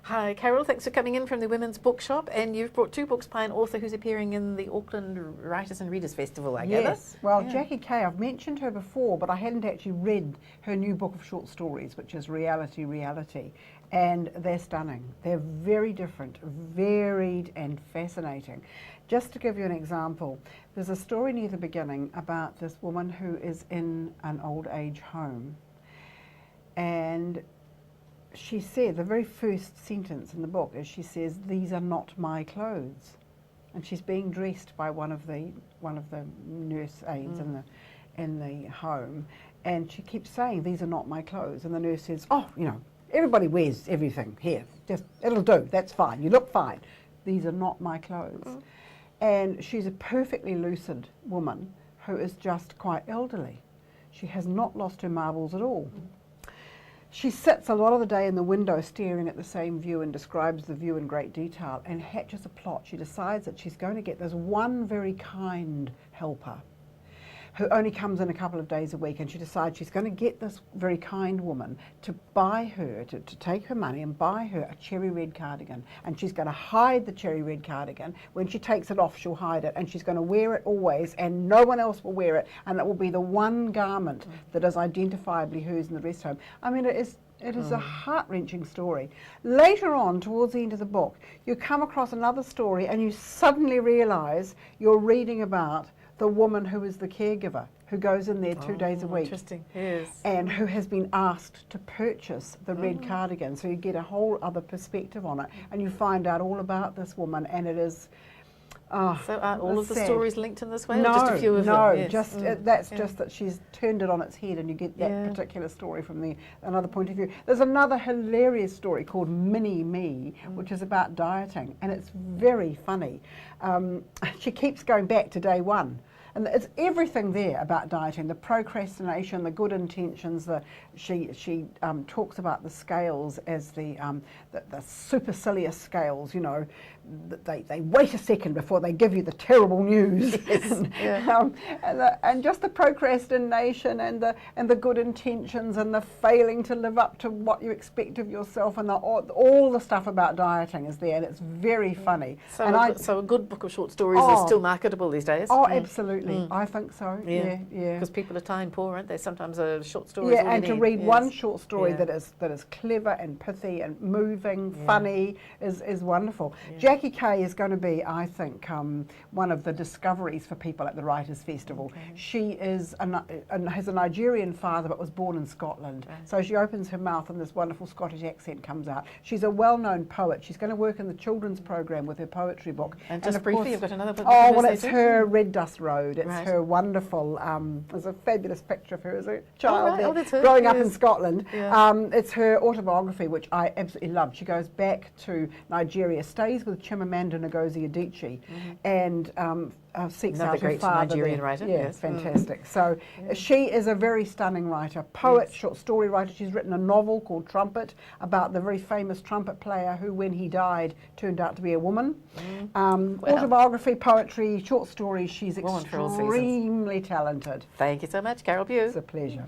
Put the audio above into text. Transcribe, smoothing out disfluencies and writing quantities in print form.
Hi, Carole. Thanks for coming in from the Women's Bookshop. And you've brought 2 books by an author who's appearing in the Auckland Writers and Readers Festival, I gather. Yes. Well, yeah. Jackie Kay, I've mentioned her before, but I hadn't actually read her new book of short stories, which is Reality, Reality. And they're stunning. They're very different, varied and fascinating. Just to give you an example, there's a story near the beginning about this woman who is in an old age home. And she said, the very first sentence in the book is she says, "These are not my clothes." And she's being dressed by one of the nurse aides in the home. And she keeps saying, "These are not my clothes." And the nurse says, "Oh, you know, everybody wears everything here. Just, it'll do, that's fine, you look fine. These are not my clothes." And she's a perfectly lucid woman who is just quite elderly. She has not lost her marbles at all. She sits a lot of the day in the window staring at the same view and describes the view in great detail and hatches a plot. She decides that she's going to get this one very kind helper who only comes in a couple of days a week, and she decides she's going to get this very kind woman to buy her, to take her money and buy her a cherry red cardigan, and she's going to hide the cherry red cardigan. When she takes it off, she'll hide it, and she's going to wear it always, and no one else will wear it, and it will be the one garment that is identifiably hers in the rest home. I mean, it is a heart-wrenching story. Later on, towards the end of the book, you come across another story and you suddenly realise you're reading about the woman who is the caregiver, who goes in there 2 days a week. Interesting, yes. And who has been asked to purchase the red cardigan. So you get a whole other perspective on it. And you find out all about this woman, and it is... so are all of the sad. Stories linked in this way? No, or just a few of them? Yes. Just that's just that she's turned it on its head, and you get that particular story from another point of view. There's another hilarious story called Mini Me, which is about dieting, and it's very funny. She keeps going back to day one. And it's everything there about dieting, the procrastination, the good intentions. She talks about the scales as the supercilious scales, you know. They wait a second before they give you the terrible news. Yes. And just the procrastination and the good intentions and the failing to live up to what you expect of yourself, and all the stuff about dieting is there, and it's very funny. So a good book of short stories is still marketable these days? Oh, absolutely. I think so. Yeah. Because people are time poor, aren't they? Sometimes a short story. Yeah, and to read one short story that is clever and pithy and moving, funny, is wonderful. Yeah. Jackie Kay is going to be, I think, one of the discoveries for people at the Writers' Festival. Okay. She is has a Nigerian father but was born in Scotland. Right. So she opens her mouth and this wonderful Scottish accent comes out. She's a well-known poet. She's going to work in the children's program with her poetry book. And just briefly, you've got another book. Oh, well, it's her Red Dust Road. It's her wonderful, there's a fabulous picture of her as a child growing up in Scotland. Yeah. It's her autobiography, which I absolutely love. She goes back to Nigeria, stays with Chimamanda Ngozi Adichie, and seeks out her father. Nigerian writer. Yeah, yes. Fantastic. So she is a very stunning writer, poet, short story writer. She's written a novel called Trumpet about the very famous trumpet player who, when he died, turned out to be a woman. Autobiography, poetry, short stories. She's extremely talented. Thank you so much, Carole Pugh. It's a pleasure.